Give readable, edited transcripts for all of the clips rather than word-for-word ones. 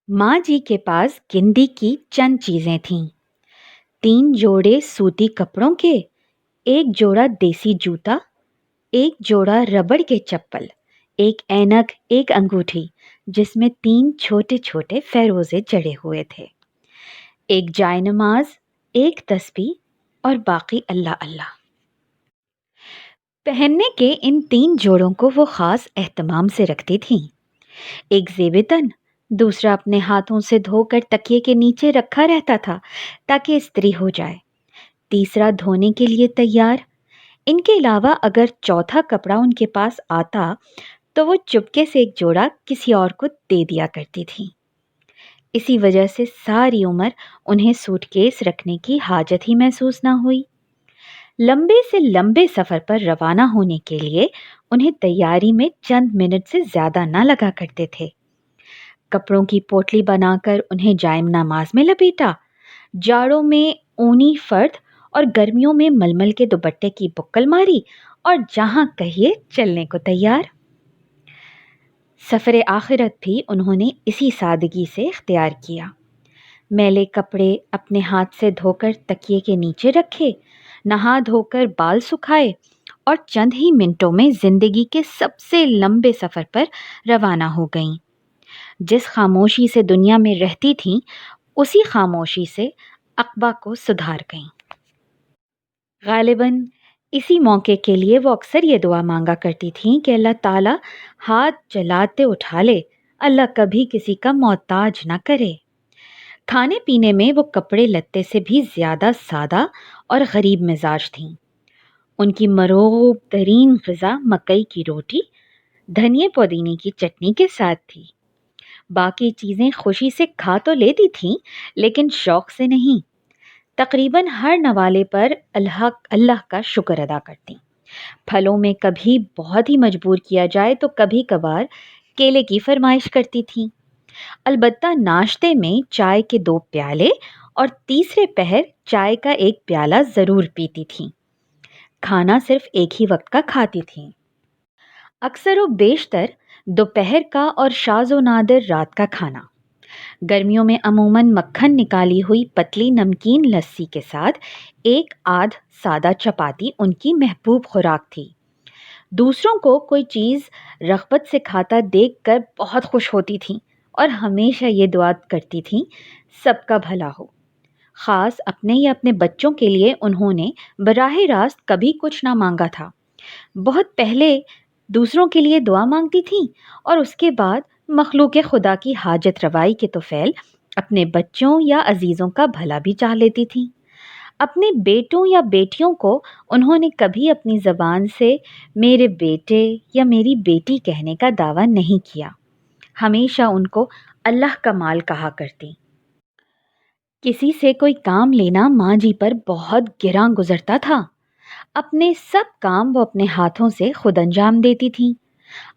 माँ जी के पास गिनती की चंद चीजें थीं। 3 जोड़े सूती कपड़ों के, एक जोड़ा देसी जूता, एक जोड़ा रबड़ के चप्पल, एक ऐनक, एक अंगूठी जिसमें 3 छोटे छोटे फेरोजे जड़े हुए थे, एक जायनमाज, एक तस्बीह और बाकी अल्लाह अल्लाह। पहनने के इन 3 जोड़ों को वो खास एहतमाम से रखती थीं। एक जेबितन, दूसरा अपने हाथों से धोकर तकिए के नीचे रखा रहता था ताकि इस्त्री हो जाए, तीसरा धोने के लिए तैयार। इनके अलावा अगर चौथा कपड़ा उनके पास आता तो वो चुपके से एक जोड़ा किसी और को दे दिया करती थी। इसी वजह से सारी उम्र उन्हें सूटकेस रखने की हाजत ही महसूस ना हुई। लंबे से लंबे सफर पर रवाना होने के लिए उन्हें तैयारी में चंद मिनट से ज्यादा ना लगा करते थे। कपड़ों की पोटली बनाकर उन्हें जायम नमाज में लपेटा, जाड़ों में ऊनी फर्द और गर्मियों में मलमल के दुपट्टे की बुक्कल मारी और जहां कहिए चलने को तैयार। सफर आखिरत भी उन्होंने इसी सादगी से इख्तियार किया। मैले कपड़े अपने हाथ से धोकर तकिए के नीचे रखे, नहा धोकर बाल सुखाए और चंद ही मिनटों में जिंदगी के सबसे लंबे सफर पर रवाना हो गईं। जिस खामोशी से दुनिया में रहती थीं, उसी खामोशी से अक़बा को सुधार गईं। गालिबन इसी मौके के लिए वो अक्सर ये दुआ मांगा करती थीं कि अल्लाह ताला हाथ चलाते उठा ले, अल्लाह कभी किसी का मोहताज ना करे। खाने पीने में वो कपड़े लत्ते से भी ज़्यादा सादा और गरीब मिजाज थीं। उनकी मरूब तरीन ग़िज़ा मकई की रोटी, धनिए पुदीने की चटनी के साथ थी। बाकी चीज़ें खुशी से खा तो लेती थीं, लेकिन शौक से नहीं। तकरीबन हर नवाले पर अल्लाह अल्लाह का शुक्र अदा करती। फलों में कभी बहुत ही मजबूर किया जाए तो कभी कभार केले की फरमाइश करती थीं। अलबत्ता नाश्ते में चाय के 2 प्याले और तीसरे पहर चाय का 1 प्याला ज़रूर पीती थीं। खाना सिर्फ एक ही वक्त का खाती थीं। अक्सर व बेशतर दोपहर का और शाज़ो नादिर रात का खाना। गर्मियों में अमूमन मक्खन निकाली हुई पतली नमकीन लस्सी के साथ एक आध सादा चपाती उनकी महबूब खुराक थी। दूसरों को कोई चीज़ रग़बत से खाता देखकर बहुत खुश होती थीं और हमेशा ये दुआ करती थीं, सबका भला हो। ख़ास अपने या अपने बच्चों के लिए उन्होंने बराह रास्त कभी कुछ ना मांगा था। बहुत पहले दूसरों के लिए दुआ मांगती थीं और उसके बाद मखलूक खुदा की हाजत रवाई के तोफ़ैल अपने बच्चों या अजीज़ों का भला भी चाह लेती थीं। अपने बेटों या बेटियों को उन्होंने कभी अपनी ज़बान से मेरे बेटे या मेरी बेटी कहने का दावा नहीं किया। हमेशा उनको अल्लाह का माल कहा करती। किसी से कोई काम लेना माँ जी पर बहुत गिरां गुजरता था। अपने सब काम वो अपने हाथों से खुद अंजाम देती थीं।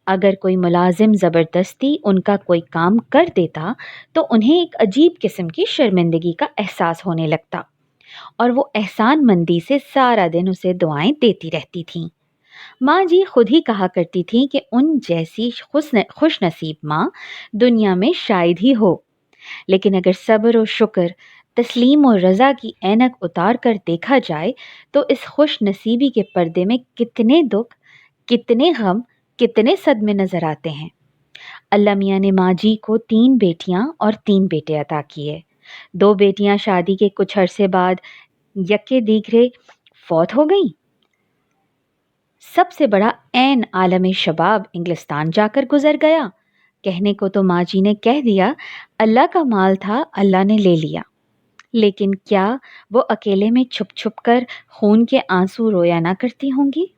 अगर कोई मुलाजिम ज़बरदस्ती उनका कोई काम कर देता तो उन्हें एक अजीब किस्म की शर्मिंदगी का एहसास होने लगता और वो एहसान मंदी से सारा दिन उसे दुआएं देती रहती थीं। माँ जी खुद ही कहा करती थीं कि उन जैसी खुश नसीब माँ दुनिया में शायद ही हो। लेकिन अगर सब्र और शुक्र, तस्लीम और रज़ा की ऐनक उतार कर देखा जाए तो इस खुश नसीबी के पर्दे में कितने दुख, कितने गम, कितने सदमे नज़र आते हैं। अल्लाह मियाँ ने माँ जी को 3 बेटियाँ और 3 बेटे अता किए। 2 बेटियाँ शादी के कुछ अरसे बाद यक्के दीगरे फौत हो गईं। सबसे बड़ा ऐन आलम शबाब इंग्लिस्तान जाकर गुजर गया। कहने को तो माँ जी ने कह दिया, अल्लाह का माल था, अल्लाह ने ले लिया। लेकिन क्या वो अकेले में छुप छुप कर खून के आंसू रोया ना करती होंगी?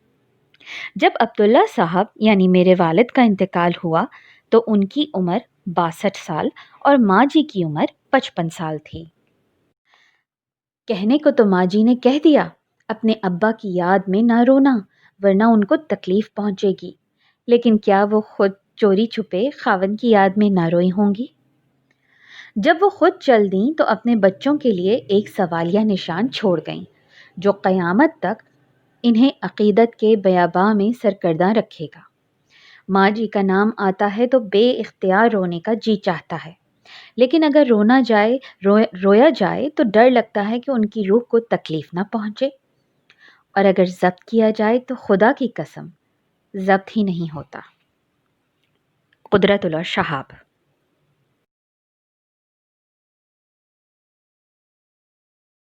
जब अब्दुल्ला साहब यानी मेरे वालिद का इंतकाल हुआ तो उनकी उम्र 62 साल और माँ जी की उम्र 55 साल थी। कहने को तो माँ जी ने कह दिया, अपने अब्बा की याद में ना रोना वरना उनको तकलीफ पहुंचेगी। लेकिन क्या वो खुद चोरी छुपे खावन की याद में ना रोई होंगी? जब वो खुद चल दी तो अपने बच्चों के लिए एक सवालिया निशान छोड़ गईं, जो क़यामत तक इन्हें अक़ीदत के बयाबा में सरकर्दा रखेगा। माँ जी का नाम आता है तो बे इख्तियार रोने का जी चाहता है। لیکن اگر رویا جائے تو ڈر لگتا ہے کہ ان کی روح کو تکلیف نہ پہنچے، اور اگر ضبط کیا جائے تو خدا کی قسم ضبط ہی نہیں ہوتا۔ قدرت اللہ شہاب۔